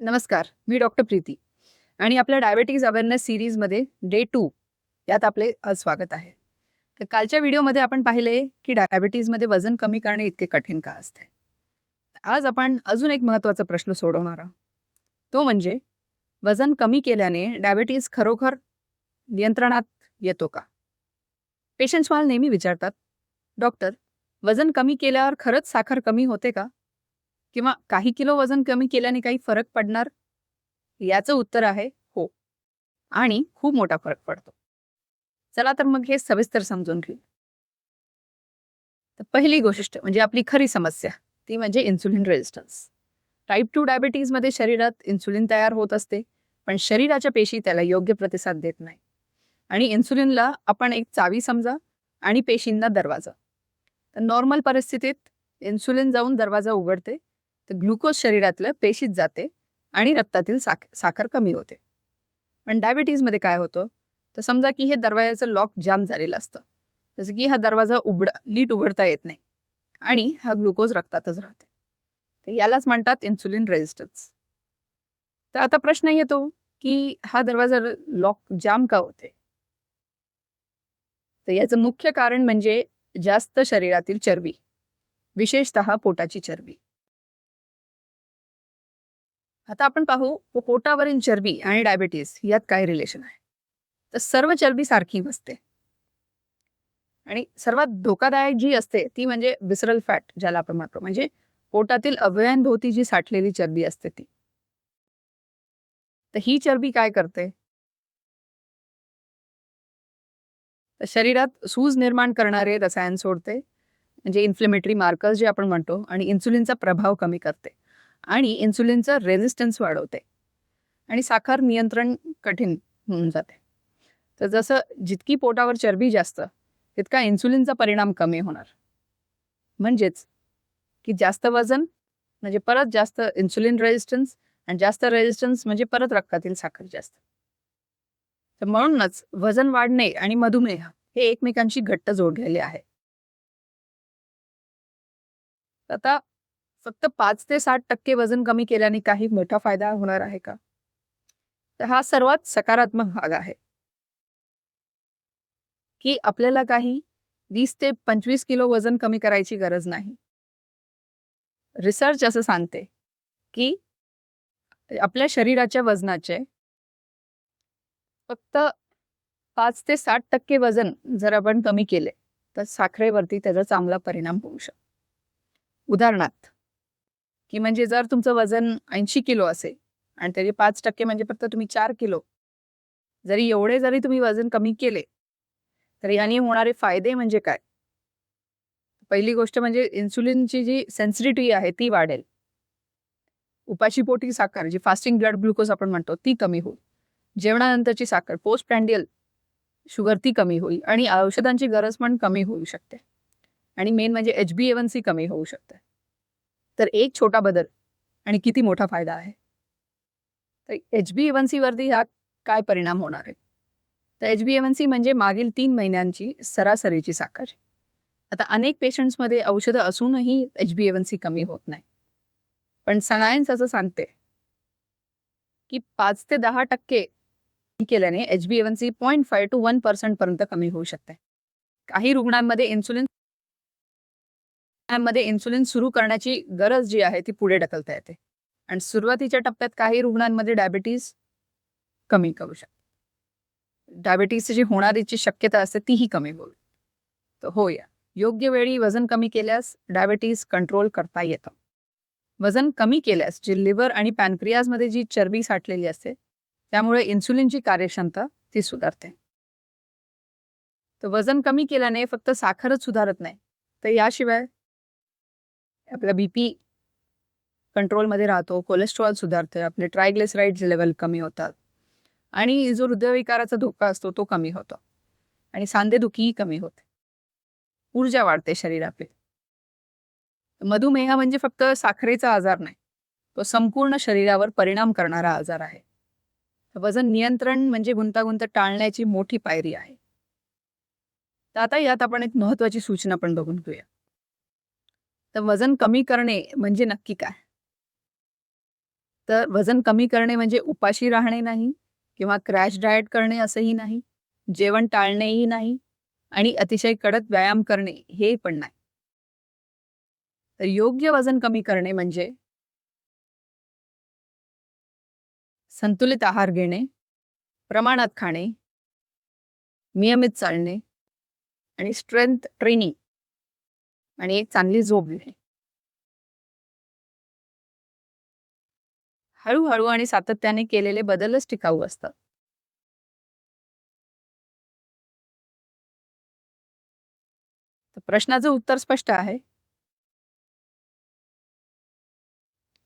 नमस्कार, मी डॉक्टर प्रीती आणि आपल्या डायबिटीज अवेअरनेस सिरीजमध्ये डे 2 यात आपले स्वागत आहे. तर कालच्या व्हिडिओमध्ये आपण पाहिले की डायबिटीजमध्ये वजन कमी करणे इतके कठीण का असते. आज आपण अजून एक महत्त्वाचा प्रश्न सोडवणार आहोत. तो म्हणजे वजन कमी केल्याने डायबिटीज खरोखर नियंत्रणात येतो का? पेशंट्स मला नेहमी विचारतात, डॉक्टर, वजन कमी केल्यावर खरंच साखर कमी होते का? किंवा काही किलो वजन कमी केल्याने काही फरक पडणार? याचं उत्तर आहे हो, आणि खूप मोठा फरक पडतो. चला तर मग हे सविस्तर समजून घेऊ. तर पहिली गोष्ट म्हणजे आपली खरी समस्या, ती म्हणजे इन्सुलिन रेझिस्टन्स. टाईप 2 डायबिटीजमध्ये शरीरात इन्सुलिन तयार होत असते, पण शरीराच्या पेशी त्याला योग्य प्रतिसाद देत नाही. आणि इन्सुलिनला आपण एक चावी समजा आणि पेशींना दरवाजा. तर नॉर्मल परिस्थितीत इन्सुलिन जाऊन दरवाजा उघडते, तर ग्लुकोज शरीरातलं पेशीत जाते आणि रक्तातील साखर कमी होते. पण डायबिटीजमध्ये काय होतं, तर समजा की हे दरवाजाचं लॉक जाम झालेलं असतं. जसं की हा दरवाजा नीट उघडता येत नाही आणि हा ग्लुकोज रक्तातच राहते. तर यालाच म्हणतात इन्सुलिन रेझिस्टन्स. तर आता प्रश्न येतो की हा दरवाजा लॉक जाम का होते? तर याचं मुख्य कारण म्हणजे जास्त शरीरातील चरबी, विशेषतः पोटाची चरबी. आता आपण पाहू पोटावरील चरबी आणि डायबिटीज यात काय रिलेशन आहे. तर सर्व चरबी सारखी नसते आणि सर्वात धोकादायक जी असते ती म्हणजे विसरल फॅट, ज्याला आपण म्हणतो, म्हणजे पोटातील अवयवांभोवती जी साठलेली चरबी असते ती. तर ही चरबी काय करते, तर शरीरात सूज निर्माण करणारे रसायन सोडते, म्हणजे इन्फ्लेमेटरी मार्कर्स जे आपण म्हणतो, आणि इन्सुलिनचा प्रभाव कमी करते आणि इन्सुलिनचा रेझिस्टन्स वाढवते आणि साखर नियंत्रण कठीण होऊन जाते. तर जसं जितकी पोटावर चरबी जास्त, तितका इन्सुलिनचा परिणाम कमी होणार. म्हणजेच की जास्त वजन म्हणजे परत जास्त इन्सुलिन रेझिस्टन्स, आणि जास्त रेझिस्टन्स म्हणजे परत रक्तातील साखर जास्त. तर म्हणूनच वजन वाढणे आणि मधुमेह हे एकमेकांशी घट्ट जोडलेले आहे. आता फक्त 5 ते 60% वजन कमी केल्याने काही मोठा फायदा होणार आहे का? तर हा सर्वात सकारात्मक भाग आहे की आपल्याला काही 20 ते 25 किलो वजन कमी करायची गरज नाही. रिसर्च असं सांगते की आपल्या शरीराच्या वजनाचे फक्त 5 ते 60% वजन जर आपण कमी केले, तर साखरेवरती त्याचा चांगला परिणाम होऊ शकतो. उदाहरणार्थ, की म्हणजे जर तुमचं वजन 80 किलो असेल आणि त्याचे 5% म्हणजे फक्त तुम्ही 4 किलो, जरी तुम्ही वजन कमी केले, तर याने होणारे फायदे म्हणजे काय? पहिली गोष्ट म्हणजे इन्सुलिनची जी सेन्सिटिव्हिटी आहे ती वाढेल. उपाशीपोटी साखर, जी फास्टिंग ब्लड ग्लुकोज आपण म्हणतो, ती कमी होईल. जेवणानंतरची साखर, पोस्ट प्रँडियल शुगर, ती कमी होईल आणि औषधांची गरज पण कमी होऊ शकते. आणि मेन म्हणजे HbA1c कमी होऊ शकते. तर एक छोटा बदल आणि किती मोठा फायदा आहे. तर HbA1c वरती हा काय परिणाम होणार आहे? तर HbA1c म्हणजे मागील 3 महिन्यांची सरासरीची साखर. आता अनेक पेशंट्समध्ये औषधं असूनही HbA1c कमी होत नाही. पण सायन्स असं सांगते की 5 ते 10% केल्याने HbA1c 0.5 to 1% पर्यंत कमी होऊ शकते. काही रुग्णांमध्ये इन्सुलिन सुरू करण्याची गरज जी आहे ती पुढे ढकलता येते आणि सुरुवातीच्या टप्प्यात काही रुग्णांमध्ये डायबिटीज कमी करू शकते. डायबिटीजची जी होणारीची शक्यता असते तीही कमी होईल. तर होया, योग्य वेळी वजन कमी केल्यास डायबिटीज कंट्रोल करता येतं. वजन कमी केल्यास जी लिव्हर आणि पॅनक्रियाजमध्ये जी चरबी साठलेली असते, त्यामुळे इन्सुलिनची कार्यक्षमता ती सुधारते. तर वजन कमी केल्याने फक्त साखरच सुधारत नाही, तर याशिवाय आपला BP कंट्रोलमध्ये राहतो, कोलेस्ट्रॉल सुधारते, आपले ट्रायग्लिसराइड्स लेवल कमी होतात आणि जो हृदयविकाराचा धोका असतो तो कमी होतो आणि सांधेदुखीही कमी होते. ऊर्जा वाढते शरीरातली. मधुमेह म्हणजे फक्त साखरेचा आजार नाही, तो संपूर्ण शरीरावर परिणाम करणारा आजार आहे. वजन नियंत्रण म्हणजे गुंतागुंत टाळण्याची मोठी पायरी आहे. तर आता यात आपण एक महत्त्वाची सूचना पण बघून घेऊया. तर वजन कमी करणे म्हणजे नक्की काय? तर वजन कमी करणे म्हणजे उपाशी राहणे नाही किंवा क्रॅश डाएट करणे असंही नाही, जेवण टाळणेही नाही आणि अतिशय कडक व्यायाम करणे हे पण नाही. तर योग्य वजन कमी करणे म्हणजे संतुलित आहार घेणे, प्रमाणात खाणे, नियमित चालणे आणि स्ट्रेंथ ट्रेनिंग आणि एक चांगली झोप घेणे. हळूहळू आणि सातत्याने केलेले बदलच टिकाऊ असतात. तर प्रश्नाचं उत्तर स्पष्ट आहे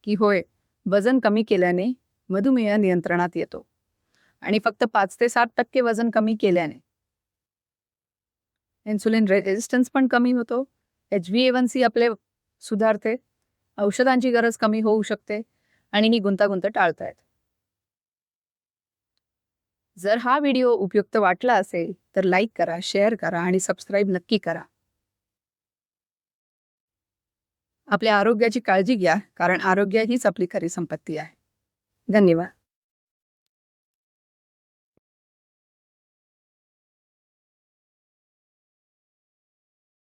की होय, वजन कमी केल्याने मधुमेह नियंत्रणात येतो आणि फक्त 5 ते 7% वजन कमी केल्याने इन्सुलिन रेझिस्टन्स पण कमी होतो, HbA1c आपले सुधारते, औषधांची गरज कमी होऊ शकते आणि ही गुंतागुंत टाळता येते. जर हा व्हिडिओ उपयुक्त वाटला असेल तर लाईक करा, शेअर करा आणि सबस्क्राईब नक्की करा. आपल्या आरोग्याची काळजी घ्या, कारण आरोग्य हीच आपली खरी संपत्ती आहे. धन्यवाद.